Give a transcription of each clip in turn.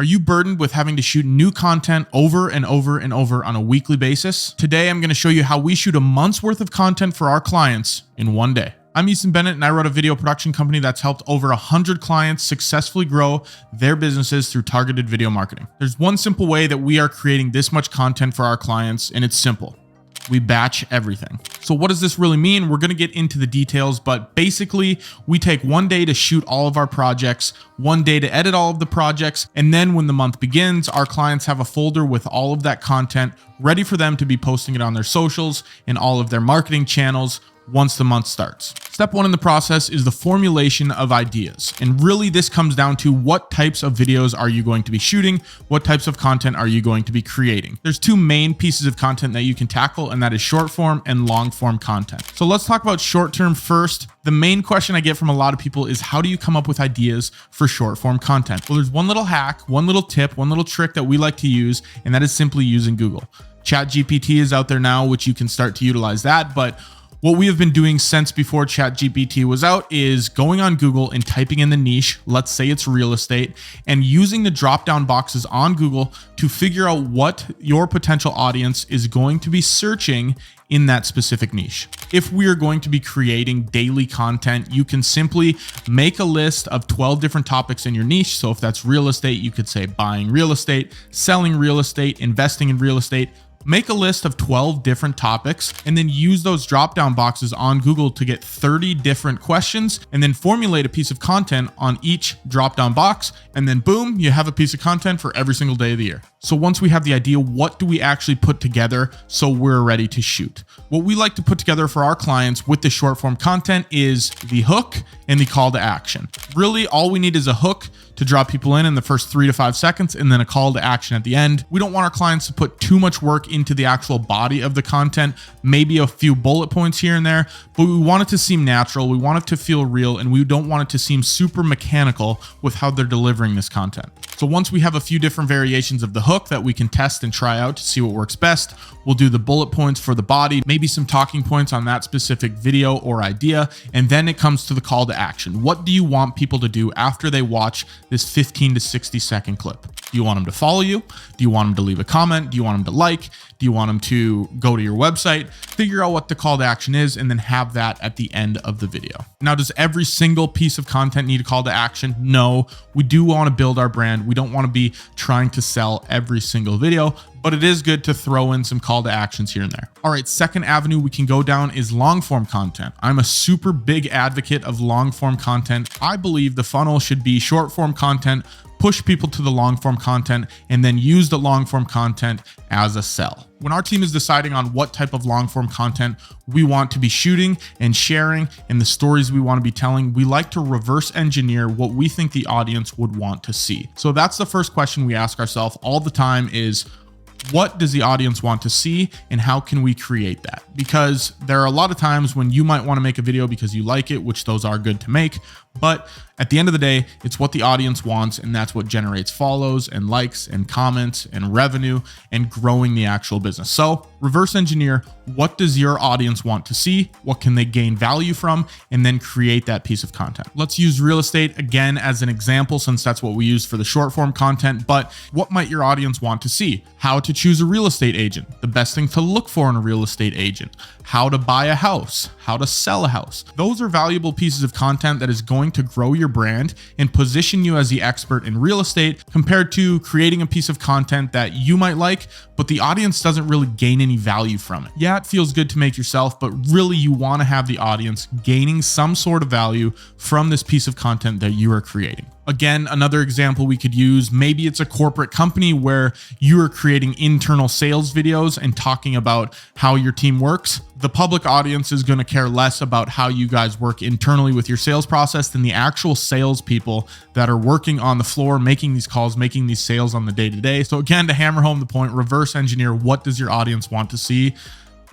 Are you burdened with having to shoot new content over and over and over on a weekly basis? Today, I'm going to show you how we shoot a month's worth of content for our clients in one day. I'm Easton Bennett, and I run a video production company that's helped over 100 clients successfully grow their businesses through targeted video marketing. There's one simple way that we are creating this much content for our clients, and it's simple. We batch everything. So what does this really mean? We're going to get into the details, but basically we take one day to shoot all of our projects, one day to edit all of the projects, and then when the month begins, our clients have a folder with all of that content ready for them to be posting it on their socials and all of their marketing channels once the month starts. Step one in the process is the formulation of ideas. And really this comes down to what types of videos are you going to be shooting? What types of content are you going to be creating? There's two main pieces of content that you can tackle, and that is short form and long form content. So let's talk about short term first. The main question I get from a lot of people is, how do you come up with ideas for short form content? Well, there's one little hack, one little tip, one little trick that we like to use, and that is simply using Google. ChatGPT is out there now, which you can start to utilize that, but what we have been doing since before ChatGPT was out is going on Google and typing in the niche, let's say it's real estate, and using the drop-down boxes on Google to figure out what your potential audience is going to be searching in that specific niche. If we are going to be creating daily content, you can simply make a list of 12 different topics in your niche. So if that's real estate, you could say buying real estate, selling real estate, investing in real estate. Make a list of 12 different topics and then use those drop-down boxes on Google to get 30 different questions, and then formulate a piece of content on each drop-down box. And then boom, you have a piece of content for every single day of the year. So once we have the idea, what do we actually put together so we're ready to shoot? What we like to put together for our clients with the short form content is the hook and the call to action. Really, all we need is a hook to draw people in the first 3 to 5 seconds, and then a call to action at the end. We don't want our clients to put too much work into the actual body of the content, maybe a few bullet points here and there, but we want it to seem natural. We want it to feel real, and we don't want it to seem super mechanical with how they're delivering this content. So once we have a few different variations of the hook that we can test and try out to see what works best, we'll do the bullet points for the body, maybe some talking points on that specific video or idea, and then it comes to the call to action. What do you want people to do after they watch this 15 to 60 second clip? Do you want them to follow you? Do you want them to leave a comment? Do you want them to like? Do you want them to go to your website? Figure out what the call to action is and then have that at the end of the video. Now, does every single piece of content need a call to action? No, we do want to build our brand. We don't want to be trying to sell every single video, but it is good to throw in some call to actions here and there. All right, second avenue we can go down is long form content. I'm a super big advocate of long form content. I believe the funnel should be short form content, push people to the long form content, and then use the long form content as a sell. When our team is deciding on what type of long form content we want to be shooting and sharing and the stories we want to be telling, we like to reverse engineer what we think the audience would want to see. So that's the first question we ask ourselves all the time is, what does the audience want to see and how can we create that? Because there are a lot of times when you might want to make a video because you like it, which those are good to make, but at the end of the day, it's what the audience wants, and that's what generates follows and likes and comments and revenue and growing the actual business. So reverse engineer, what does your audience want to see? What can they gain value from? And then create that piece of content. Let's use real estate again as an example, since that's what we use for the short form content. But what might your audience want to see? How to choose a real estate agent, the best thing to look for in a real estate agent, how to buy a house, how to sell a house. Those are valuable pieces of content that is going to grow your brand and position you as the expert in real estate, compared to creating a piece of content that you might like, but the audience doesn't really gain any value from it. Yeah, it feels good to make yourself, but really you want to have the audience gaining some sort of value from this piece of content that you are creating. Again, another example we could use, maybe it's a corporate company where you are creating internal sales videos and talking about how your team works. The public audience is going to care less about how you guys work internally with your sales process than the actual salespeople that are working on the floor, making these calls, making these sales on the day-to-day. So again, to hammer home the point, reverse engineer, what does your audience want to see?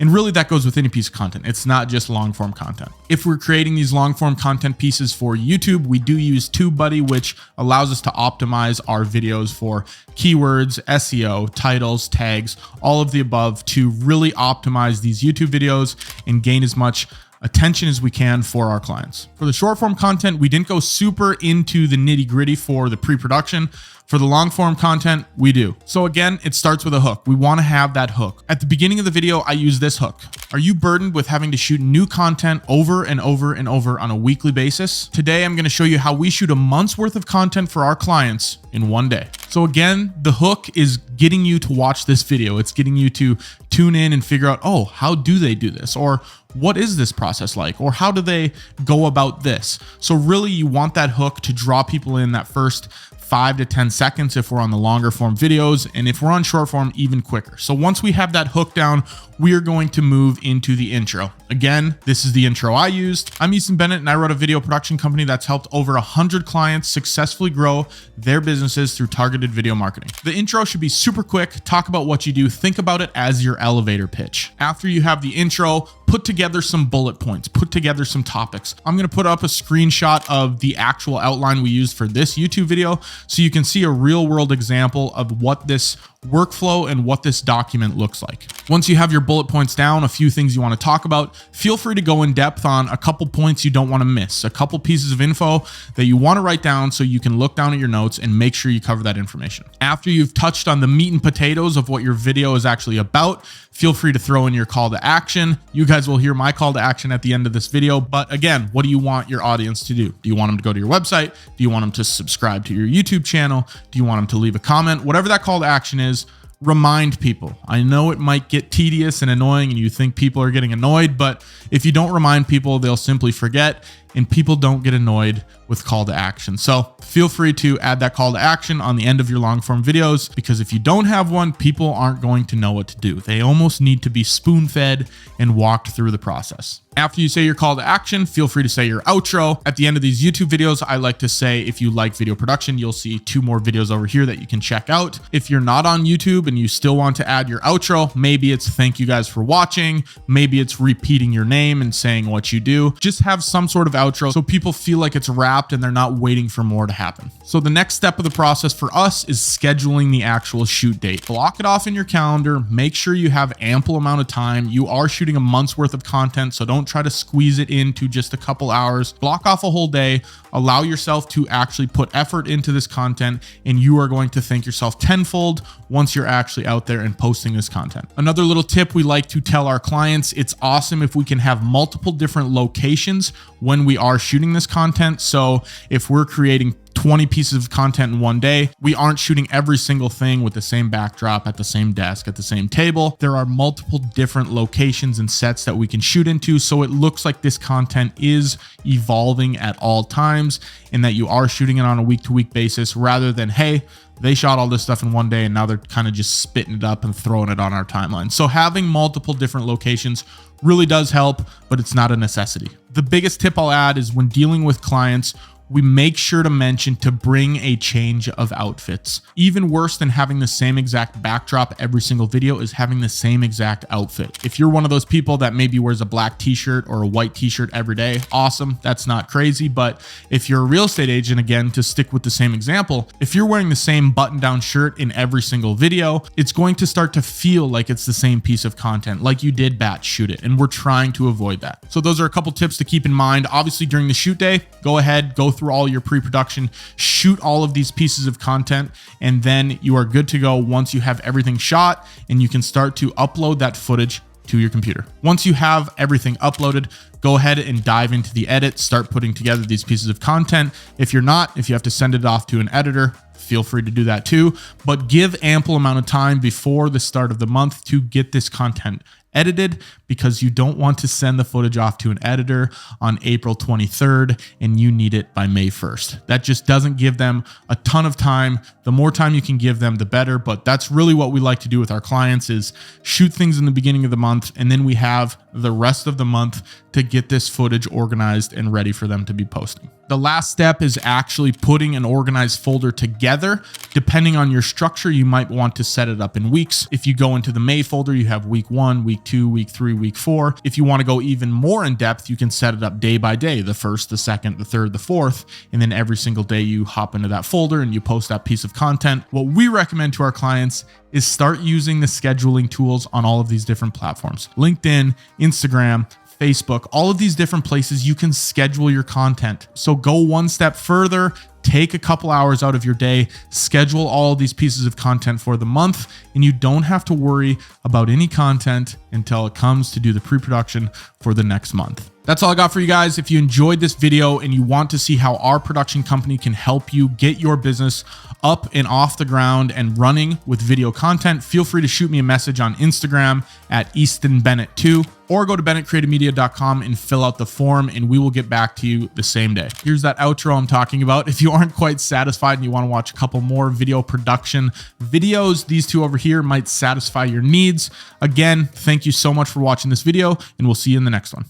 And really that goes with any piece of content. It's not just long form content. If we're creating these long form content pieces for YouTube, we do use TubeBuddy, which allows us to optimize our videos for keywords, SEO, titles, tags, all of the above to really optimize these YouTube videos and gain as much attention as we can for our clients. For the short form content, we didn't go super into the nitty gritty for the pre-production. For the long form content, we do. So again, it starts with a hook. We want to have that hook. At the beginning of the video, I use this hook. Are you burdened with having to shoot new content over and over and over on a weekly basis? Today, I'm going to show you how we shoot a month's worth of content for our clients in one day. So again, the hook is getting you to watch this video. It's getting you to tune in and figure out, oh, how do they do this? Or what is this process like? Or how do they go about this? So really you want that hook to draw people in that first 5 to 10 seconds if we're on the longer form videos, and if we're on short form, even quicker. So once we have that hook down, we are going to move into the intro. Again, this is the intro I used. I'm Easton Bennett, and I run a video production company that's helped over 100 clients successfully grow their businesses through targeted video marketing. The intro should be super quick, talk about what you do, think about it as your elevator pitch. After you have the intro, put together some bullet points, put together some topics. I'm going to put up a screenshot of the actual outline we used for this YouTube video so you can see a real world example of what this workflow and what this document looks like. Once you have your bullet points down, a few things you want to talk about, feel free to go in depth on a couple points you don't want to miss, a couple pieces of info that you want to write down so you can look down at your notes and make sure you cover that information. After you've touched on the meat and potatoes of what your video is actually about, feel free to throw in your call to action. You guys will hear my call to action at the end of this video. But again, what do you want your audience to do? Do you want them to go to your website? Do you want them to subscribe to your YouTube channel? Do you want them to leave a comment? Whatever that call to action is, remind people. I know it might get tedious and annoying and you think people are getting annoyed, but if you don't remind people, they'll simply forget, and people don't get annoyed with call to action. So feel free to add that call to action on the end of your long form videos, because if you don't have one, people aren't going to know what to do. They almost need to be spoon fed and walked through the process. After you say your call to action, feel free to say your outro. At the end of these YouTube videos, I like to say, if you like video production, you'll see 2 more videos over here that you can check out. If you're not on YouTube and you still want to add your outro, maybe it's thank you guys for watching. Maybe it's repeating your name and saying what you do. Just have some sort of outro so people feel like it's wrapped and they're not waiting for more to happen. So the next step of the process for us is scheduling the actual shoot date. Block it off in your calendar. Make sure you have ample amount of time. You are shooting a month's worth of content, so don't try to squeeze it into just a couple hours. Block off a whole day. Allow yourself to actually put effort into this content, and you are going to thank yourself tenfold once you're actually out there and posting this content. Another little tip we like to tell our clients, it's awesome if we can have multiple different locations when we are shooting this content. So if we're creating 20 pieces of content in one day, we aren't shooting every single thing with the same backdrop at the same desk at the same table. There are multiple different locations and sets that we can shoot into, so it looks like this content is evolving at all times and that you are shooting it on a week-to-week basis, rather than, hey, they shot all this stuff in one day and now they're kind of just spitting it up and throwing it on our timeline. So having multiple different locations really does help, but it's not a necessity. The biggest tip I'll add is when dealing with clients, we make sure to mention to bring a change of outfits. Even worse than having the same exact backdrop every single video is having the same exact outfit. If you're one of those people that maybe wears a black t-shirt or a white t-shirt every day, awesome, that's not crazy. But if you're a real estate agent, again, to stick with the same example, if you're wearing the same button-down shirt in every single video, it's going to start to feel like it's the same piece of content, like you did batch shoot it, and we're trying to avoid that. So those are a couple tips to keep in mind. Obviously, during the shoot day, go ahead, go through all your pre-production, shoot all of these pieces of content, and then you are good to go once you have everything shot and you can start to upload that footage to your computer. Once you have everything uploaded, go ahead and dive into the edit, start putting together these pieces of content. If you're not, if you have to send it off to an editor, feel free to do that too, but give ample amount of time before the start of the month to get this content edited, because you don't want to send the footage off to an editor on April 23rd and you need it by May 1st. That just doesn't give them a ton of time. The more time you can give them, the better. But that's really what we like to do with our clients, is shoot things in the beginning of the month, and then we have the rest of the month to get this footage organized and ready for them to be posting. The last step is actually putting an organized folder together. Depending on your structure, you might want to set it up in weeks. If you go into the May folder, you have week 1, week 2, week 3, week 4. If you want to go even more in depth, you can set it up day by day, the 1st, the 2nd, the 3rd, the 4th, and then every single day you hop into that folder and you post that piece of content. What we recommend to our clients is start using the scheduling tools on all of these different platforms: LinkedIn, Instagram, Facebook, all of these different places you can schedule your content. So go one step further, take a couple hours out of your day, schedule all of these pieces of content for the month, and you don't have to worry about any content until it comes to do the pre-production for the next month. That's all I got for you guys. If you enjoyed this video and you want to see how our production company can help you get your business up and off the ground and running with video content, feel free to shoot me a message on Instagram at EastonBennett2, or go to BennettCreativeMedia.com and fill out the form, and we will get back to you the same day. Here's that outro I'm talking about. If you aren't quite satisfied and you want to watch a couple more video production videos, these two over here might satisfy your needs. Again, thank you so much for watching this video, and we'll see you in the next one.